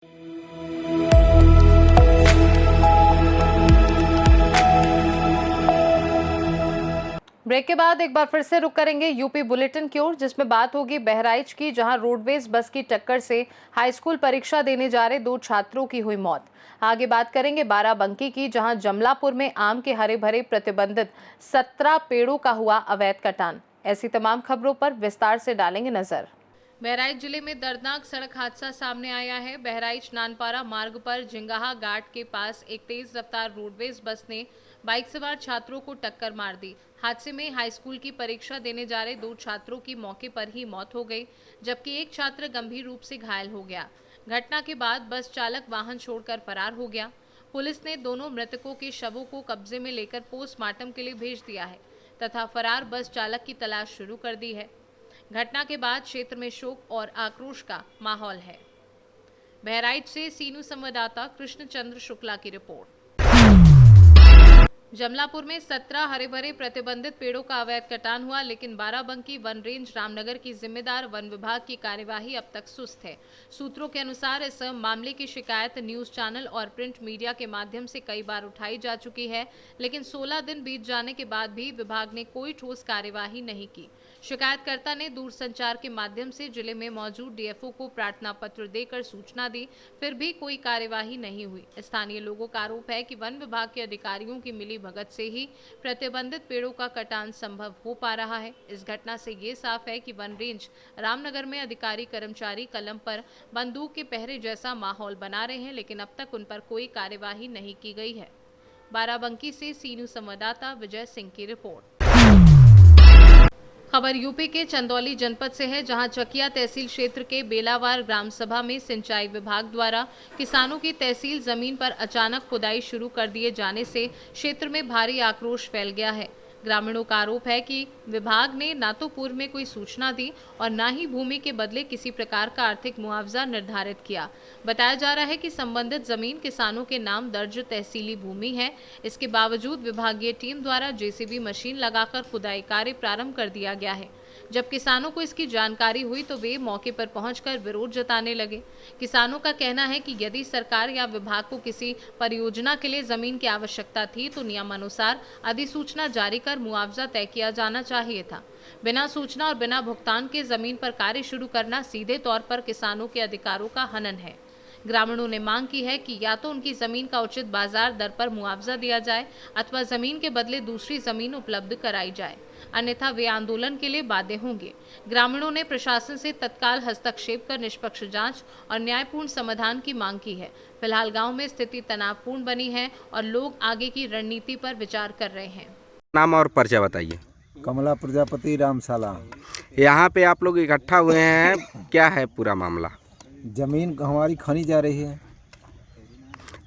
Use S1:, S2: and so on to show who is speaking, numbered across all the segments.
S1: Break के बाद एक बार फिर से रुक करेंगे यूपी बुलेटिन की ओर, जिसमें बात होगी बहराइच की, जहां रोडवेज बस की टक्कर से हाई स्कूल परीक्षा देने जा रहे 2 छात्रों की हुई मौत। आगे बात करेंगे बाराबंकी की, जहां जमलापुर में आम के हरे भरे प्रतिबंधित 17 पेड़ों का हुआ अवैध कटान। ऐसी तमाम खबरों पर विस्तार से डालेंगे नजर। बहराइच जिले में दर्दनाक सड़क हादसा सामने आया है। बहराइच नानपारा मार्ग पर जिंगाहा घाट के पास एक तेज रफ्तार रोडवेज बस ने बाइक सवार छात्रों को टक्कर मार दी। हादसे में हाई स्कूल की परीक्षा देने जा रहे 2 छात्रों की मौके पर ही मौत हो गई, जबकि एक छात्र गंभीर रूप से घायल हो गया। घटना के बाद बस चालक वाहन छोड़कर फरार हो गया। पुलिस ने दोनों मृतकों के शवों को कब्जे में लेकर पोस्टमार्टम के लिए भेज दिया है तथा फरार बस चालक की तलाश शुरू कर दी है। घटना के बाद क्षेत्र में शोक और आक्रोश का माहौल है। बहराइच से सीनू संवाददाता कृष्णचंद्र शुक्ला की रिपोर्ट। जमलापुर में 17 हरे भरे प्रतिबंधित पेड़ों का अवैध कटान हुआ, लेकिन बाराबंकी वन रेंज रामनगर की जिम्मेदार वन विभाग की कार्यवाही अब तक सुस्त है। सूत्रों के अनुसार इस मामले की शिकायत न्यूज चैनल और प्रिंट मीडिया के माध्यम से कई बार उठाई जा चुकी है, लेकिन 16 दिन बीत जाने के बाद भी विभाग ने कोई ठोस कार्यवाही नहीं की। शिकायतकर्ता ने दूरसंचार के माध्यम से जिले में मौजूद डीएफओ को प्रार्थना पत्र देकर सूचना दी, फिर भी कोई कार्यवाही नहीं हुई। स्थानीय लोगों का आरोप है कि वन विभाग के अधिकारियों की मिली भगत से ही प्रतिबंधित पेड़ों का कटान संभव हो पा रहा है। इस घटना से ये साफ है कि वन रेंज रामनगर में अधिकारी कर्मचारी कलम पर बंदूक के पहरे जैसा माहौल बना रहे हैं, लेकिन अब तक उन पर कोई कार्यवाही नहीं की गई है। बाराबंकी से सीनू संवाददाता विजय सिंह की रिपोर्ट। खबर यूपी के चंदौली जनपद से है, जहां चकिया तहसील क्षेत्र के बेलावार ग्राम सभा में सिंचाई विभाग द्वारा किसानों की तहसील जमीन पर अचानक खुदाई शुरू कर दिए जाने से क्षेत्र में भारी आक्रोश फैल गया है। ग्रामीणों का आरोप है कि विभाग ने ना तो पूर्व में कोई सूचना दी और ना ही भूमि के बदले किसी प्रकार का आर्थिक मुआवजा निर्धारित किया। बताया जा रहा है कि संबंधित जमीन किसानों के नाम दर्ज तहसीली भूमि है। इसके बावजूद विभागीय टीम द्वारा जेसीबी मशीन लगाकर खुदाई कार्य प्रारंभ कर दिया गया है। जब किसानों को इसकी जानकारी हुई तो वे मौके पर पहुंचकर विरोध जताने लगे। किसानों का कहना है कि यदि सरकार या विभाग को किसी परियोजना के लिए जमीन की आवश्यकता थी तो नियमानुसार अधिसूचना जारी कर मुआवजा तय किया जाना चाहिए था। बिना सूचना और बिना भुगतान के जमीन पर कार्य शुरू करना सीधे तौर पर किसानों के अधिकारों का हनन है। ग्रामीणों ने मांग की है कि या तो उनकी जमीन का उचित बाजार दर पर मुआवजा दिया जाए अथवा जमीन के बदले दूसरी जमीन उपलब्ध कराई जाए, अन्यथा वे आंदोलन के लिए बाध्य होंगे। ग्रामीणों ने प्रशासन से तत्काल हस्तक्षेप कर निष्पक्ष जांच और न्यायपूर्ण समाधान की मांग की है। फिलहाल गांव में स्थिति तनावपूर्ण बनी है और लोग आगे की रणनीति पर विचार कर रहे हैं।
S2: नाम और परिचय बताइए।
S3: कमला प्रजापति रामशाला।
S2: यहाँ पे आप लोग इकट्ठा हुए हैं, क्या है पूरा मामला?
S3: जमीन हमारी खनी जा रही है।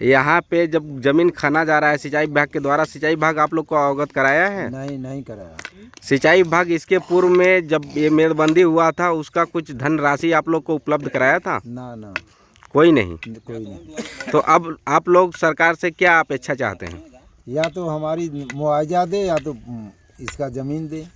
S2: यहाँ पे जब जमीन खना जा रहा है सिंचाई विभाग के द्वारा, सिंचाई विभाग आप लोग को अवगत कराया है?
S3: नहीं कराया।
S2: सिंचाई विभाग इसके पूर्व में जब ये मेलबंदी हुआ था उसका कुछ धनराशि आप लोग को उपलब्ध कराया था?
S3: ना
S2: कोई नहीं।
S3: नहीं।
S2: तो अब आप लोग सरकार से क्या अपेक्षा चाहते हैं?
S3: या तो हमारी मुआवजा दे या तो इसका जमीन दे।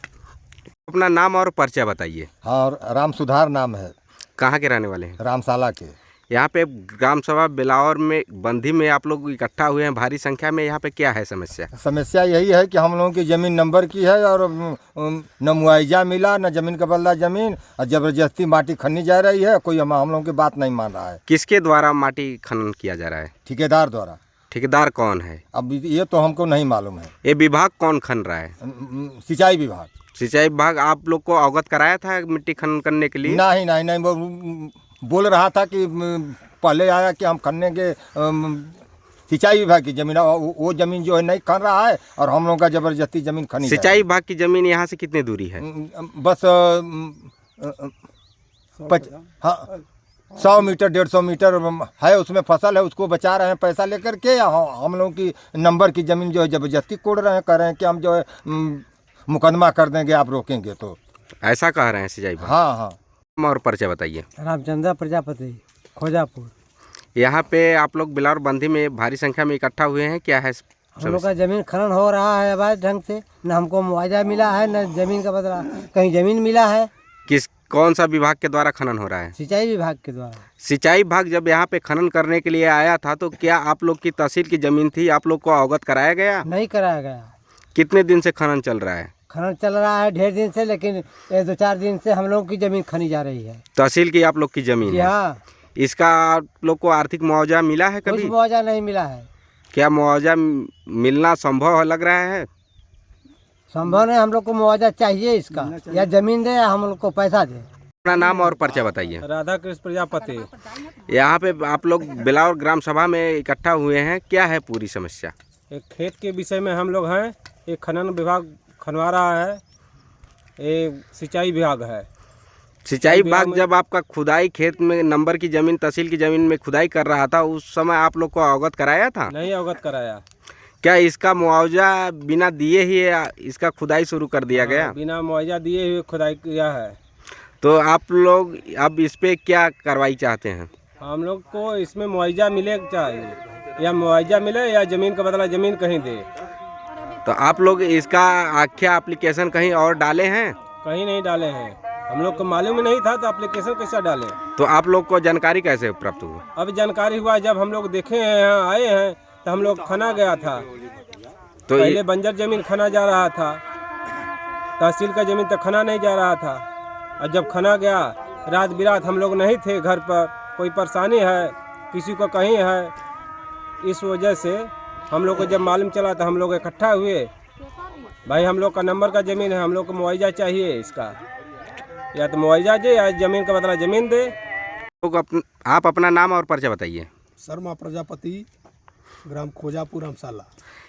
S2: अपना नाम और परिचय बताइए।
S4: और राम सुधार नाम है।
S2: कहाँ के रहने वाले हैं?
S4: रामशाला के।
S2: यहाँ पे ग्राम सभा बिलावर में बंधी में आप लोग इकट्ठा हुए हैं भारी संख्या में, यहाँ पे क्या है समस्या?
S4: समस्या यही है कि हम लोगों की ज़मीन नंबर की है और न मुआवजा मिला न ज़मीन का बदला ज़मीन, और ज़बरदस्ती माटी खननी जा रही है। कोई हम लोगों की बात नहीं मान रहा है।
S2: किसके द्वारा माटी खनन किया जा रहा है?
S4: ठेकेदार द्वारा।
S2: ठेकेदार कौन है?
S4: अब ये तो हमको नहीं मालूम है।
S2: ये विभाग कौन खन रहा है?
S4: सिंचाई विभाग।
S2: सिंचाई विभाग आप लोग को अवगत कराया था मिट्टी खनन करने के लिए?
S4: नहीं, वो बोल रहा था कि पहले आया कि हम खनने के सिंचाई विभाग की जमीन, वो जमीन जो है नहीं खन रहा है और हम लोगों का जबरदस्ती जमीन खनी।
S2: सिंचाई विभाग की जमीन यहाँ से कितनी दूरी है?
S4: बस 100 मीटर 150 मीटर है, उसमें फसल है, उसको बचा रहे हैं पैसा लेकर के। हम लोगों की नंबर की ज़मीन जो है जबरदस्ती कोड़ रहे हैं, कह रहे हैं कि हम जो है मुकदमा कर देंगे आप रोकेंगे तो।
S2: ऐसा कह रहे हैं सिंचाई विभाग?
S4: हाँ।
S2: और परिचय बताइए।
S5: रामचंद्र प्रजापति, खोजापुर।
S2: यहाँ पे आप लोग बिलावर बंधी में भारी संख्या में इकट्ठा हुए हैं, क्या है?
S5: हम लोग का जमीन खनन हो रहा है अवैध ढंग से, न हमको मुआवजा मिला है न जमीन का बदला कहीं जमीन मिला है।
S2: कौन सा विभाग के द्वारा खनन हो रहा है?
S5: सिंचाई विभाग के द्वारा।
S2: सिंचाई विभाग जब यहाँ पे खनन करने के लिए आया था तो क्या आप लोग की तहसील की ज़मीन थी, आप लोग को अवगत कराया गया?
S5: नहीं कराया गया।
S2: कितने दिन से खनन चल रहा है?
S5: खनन चल रहा है ढेर दिन से, लेकिन ये 2-4 दिन से हम लोगों की ज़मीन खनी जा रही है।
S2: तहसील की आप लोग की ज़मीन
S5: जी
S2: है?
S5: हाँ।
S2: इसका आप लोग को आर्थिक मुआवजा मिला है
S5: कुछ
S2: कभी?
S5: मुआवजा नहीं मिला है।
S2: क्या मुआवजा मिलना संभव लग रहा है?
S5: संभव नहीं, हम लोग को मुआवजा चाहिए इसका, या ज़मीन दे या हम लोग को पैसा दे।
S2: अपना नाम और परिचय बताइए।
S6: राधा कृष्ण प्रजापति।
S2: यहाँ पे आप लोग बिलावर ग्राम सभा में इकट्ठा हुए हैं, क्या है पूरी समस्या?
S6: एक खेत के विषय में हम लोग हैं, एक खनन विभाग खनवा रहा है, एक सिंचाई विभाग है।
S2: सिंचाई विभाग जब आपका खुदाई खेत में नंबर की ज़मीन तहसील की ज़मीन में खुदाई कर रहा था उस समय आप लोग को अवगत कराया था?
S6: नहीं अवगत कराया।
S2: क्या इसका मुआवजा बिना दिए ही इसका खुदाई शुरू कर दिया गया?
S6: बिना मुआवजा दिए हुए खुदाई किया है।
S2: तो आप लोग अब इस पे क्या कार्रवाई चाहते हैं?
S6: हम लोग को इसमें मुआवजा मिले चाहिए, या मुआवजा मिले या ज़मीन का बदला ज़मीन कहीं दे।
S2: तो आप लोग इसका आख्या एप्लीकेशन कहीं और डाले हैं?
S6: कहीं नहीं डाले हैं, हम लोग को मालूम ही नहीं था तो एप्लीकेशन कैसे डालें।
S2: तो आप लोग को जानकारी कैसे प्राप्त हुई?
S6: अब जानकारी हुआ जब हम लोग देखे हैं, यहाँ आए हैं तो हम लोग खना गया था।
S2: तो
S6: पहले बंजर ज़मीन खना जा रहा था, तहसील का ज़मीन तो खना नहीं जा रहा था। और जब खना गया, रात बिरात हम लोग नहीं थे घर पर, कोई परेशानी है किसी को कहीं है, इस वजह से हम लोग को जब मालूम चला तो हम लोग इकट्ठा हुए। भाई हम लोग का नंबर का ज़मीन है, हम लोग को मुआवजा चाहिए इसका, या तो मुआवजा दे या ज़मीन का बदला ज़मीन दे।
S2: आप अपना नाम और परिचय बताइए।
S7: शर्मा प्रजापति, ग्राम खोजापुर अमसाला।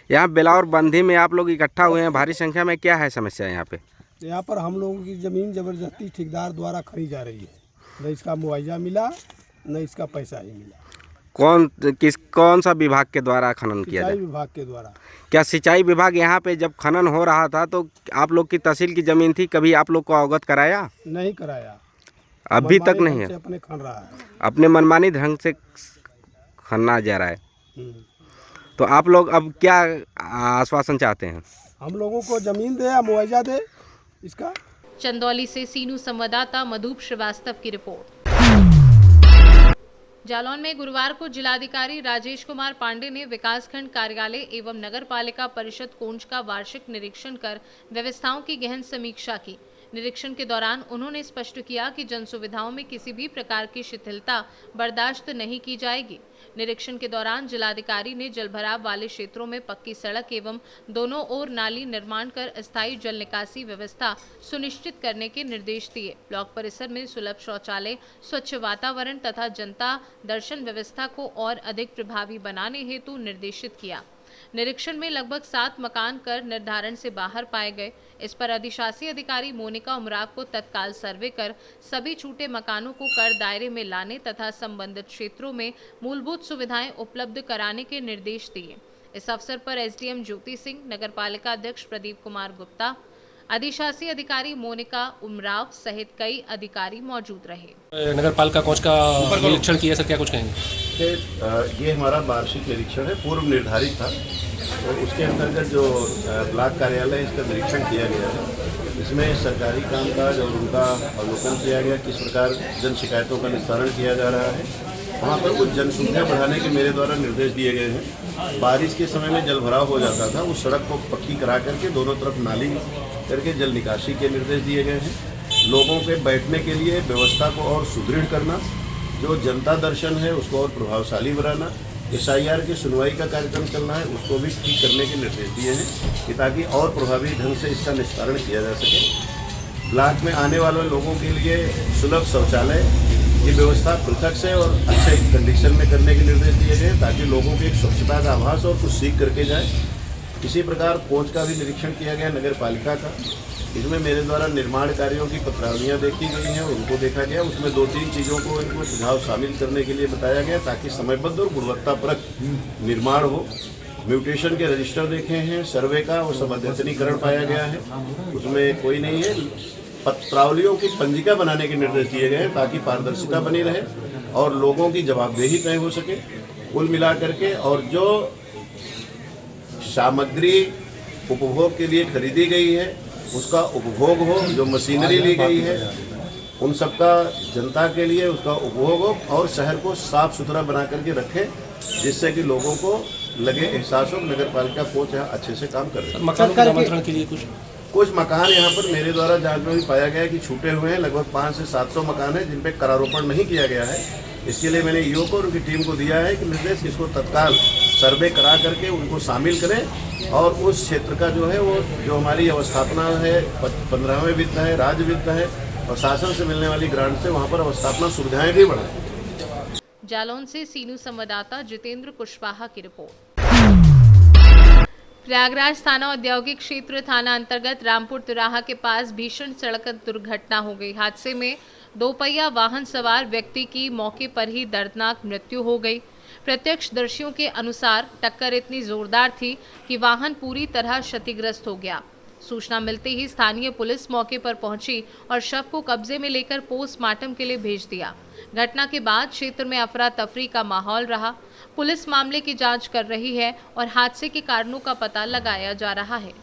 S2: यहाँ बिलावर बंधी में आप लोग इकट्ठा हुए हैं भारी संख्या में, क्या है समस्या यहाँ पे?
S7: यहाँ पर हम लोगों की ज़मीन ज़बरदस्ती ठेकेदार द्वारा खरीद जा रही है, न इसका मुआवजा मिला न इसका पैसा ही मिला।
S2: कौन सा विभाग के द्वारा खनन किया जाए?
S7: सिंचाई विभाग के द्वारा।
S2: क्या सिंचाई विभाग यहाँ पे जब खनन हो रहा था तो आप लोग की तहसील की ज़मीन थी, कभी आप लोग को अवगत कराया?
S7: नहीं कराया,
S2: अभी तक नहीं है,
S7: अपने खन रहा है,
S2: अपने मनमानी ढंग से खनना जा रहा है। तो आप लोग अब क्या आश्वासन चाहते हैं?
S7: हम लोगों को ज़मीन दे या मुआवजा दे इसका।
S1: चंदौली से सीनू संवाददाता मधुप श्रीवास्तव की रिपोर्ट। जालौन में गुरुवार को जिलाधिकारी राजेश कुमार पांडे ने विकासखंड कार्यालय एवं नगर पालिका परिषद कोंच का वार्षिक निरीक्षण कर व्यवस्थाओं की गहन समीक्षा की। निरीक्षण के दौरान उन्होंने स्पष्ट किया कि जन सुविधाओं में किसी भी प्रकार की शिथिलता बर्दाश्त नहीं की जाएगी। निरीक्षण के दौरान जिलाधिकारी ने जलभराव वाले क्षेत्रों में पक्की सड़क एवं दोनों ओर नाली निर्माण कर अस्थायी जल निकासी व्यवस्था सुनिश्चित करने के निर्देश दिए। ब्लॉक परिसर में सुलभ शौचालय, स्वच्छ वातावरण तथा जनता दर्शन व्यवस्था को और अधिक प्रभावी बनाने हेतु निर्देशित किया। निरीक्षण में लगभग 7 मकान कर निर्धारण से बाहर पाए गए। इस पर अधिशासी अधिकारी मोनिका उमराव को तत्काल सर्वे कर सभी छूटे मकानों को कर दायरे में लाने तथा संबंधित क्षेत्रों में मूलभूत सुविधाएं उपलब्ध कराने के निर्देश दिए। इस अवसर पर एसडीएम ज्योति सिंह, नगरपालिका अध्यक्ष प्रदीप कुमार गुप्ता, अधिशासी अधिकारी मोनिका उमराव सहित कई अधिकारी मौजूद रहे।
S8: नगर पालिका कोंच का निरीक्षण किया, सर क्या कुछ कहेंगे?
S9: ये हमारा वार्षिक निरीक्षण है, पूर्व निर्धारित था, तो उसके अंतर्गत जो ब्लॉक कार्यालय इसका निरीक्षण किया गया है। इसमें सरकारी कामकाज और उनका अवलोकन किया गया, किस प्रकार जन शिकायतों का निस्तारण किया जा रहा है। वहाँ पर कुछ जनसंख्या बढ़ाने के मेरे द्वारा निर्देश दिए गए हैं। बारिश के समय में जल भराव हो जाता था, उस सड़क को पक्की करा करके दोनों तरफ नाली करके जल निकासी के निर्देश दिए गए हैं। लोगों के बैठने के लिए व्यवस्था को और सुदृढ़ करना, जो जनता दर्शन है उसको और प्रभावशाली बनाना, SIR की सुनवाई का कार्यक्रम चलना है उसको भी ठीक करने के निर्देश दिए हैं कि ताकि और प्रभावी ढंग से इसका निस्तारण किया जा सके। ब्लॉक में आने वाले लोगों के लिए सुलभ शौचालय की व्यवस्था पृथक से और अच्छे कंडीशन में करने के निर्देश दिए गए ताकि लोगों को एक स्वच्छता का आभास और कुछ सीख करके जाए। इसी प्रकार कोंच का भी निरीक्षण किया गया, नगर पालिका का। इसमें मेरे द्वारा निर्माण कार्यों की पत्रावलियाँ देखी गई हैं और उनको देखा गया। उसमें 2-3 चीज़ों को इनको सुझाव शामिल करने के लिए बताया गया ताकि समयबद्ध और गुणवत्तापरक निर्माण हो। म्यूटेशन के रजिस्टर देखे हैं, सर्वे का और सब अद्यतनीकरण पाया गया है, उसमें कोई नहीं है। पत्रावलियों की पंजिका बनाने के निर्देश दिए गए हैं ताकि पारदर्शिता बनी रहे और लोगों की जवाबदेही तय हो सके कुल मिला करके। और जो सामग्री उपभोग के लिए खरीदी गई है उसका उपभोग हो, जो मशीनरी ली गई है उन सबका जनता के लिए उसका उपभोग हो और शहर को साफ सुथरा बना करके रखें, जिससे कि लोगों को लगे एहसास हो नगर पालिका कोच यहाँ अच्छे से काम कर रहे हैं।
S8: मकानों के नामांतरण के लिए
S9: कुछ मकान यहाँ पर मेरे द्वारा जांच में भी पाया गया है कि छूटे हुए हैं। लगभग 500 से 700 मकान हैं जिन पे करारोपण नहीं किया गया है। इसके लिए मैंने ईओ को और उनकी टीम को दिया है कि निर्देश इसको तत्काल सर्वे करा करके उनको शामिल करें और उस क्षेत्र का जो है वो जो हमारी अवस्थापना है 15वें वित्त है, राज्य वित्त है और शासन से मिलने वाली ग्रांट से वहाँ पर अवस्थापना सुविधाएं भी बढ़ाएं।
S1: जालौन से सीनू संवाददाता जितेंद्र कुशवाहा की रिपोर्ट। प्रयागराज थाना औद्योगिक क्षेत्र थाना अंतर्गत रामपुर तिराहा के पास भीषण सड़क दुर्घटना हो गई। हादसे में दोपहिया वाहन सवार व्यक्ति की मौके पर ही दर्दनाक मृत्यु हो गई। प्रत्यक्षदर्शियों के अनुसार टक्कर इतनी जोरदार थी कि वाहन पूरी तरह क्षतिग्रस्त हो गया। सूचना मिलते ही स्थानीय पुलिस मौके पर पहुंची और शव को कब्जे में लेकर पोस्टमार्टम के लिए भेज दिया। घटना के बाद क्षेत्र में अफरा तफरी का माहौल रहा। पुलिस मामले की जांच कर रही है और हादसे के कारणों का पता लगाया जा रहा है।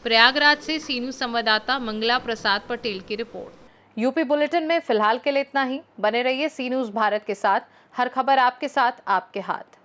S1: प्रयागराज से सीनू संवाददाता मंगला प्रसाद पटेल की रिपोर्ट। यूपी बुलेटिन में फिलहाल के लिए इतना ही। बने रहिए सी न्यूज़ भारत के साथ। हर खबर आपके साथ, आपके हाथ।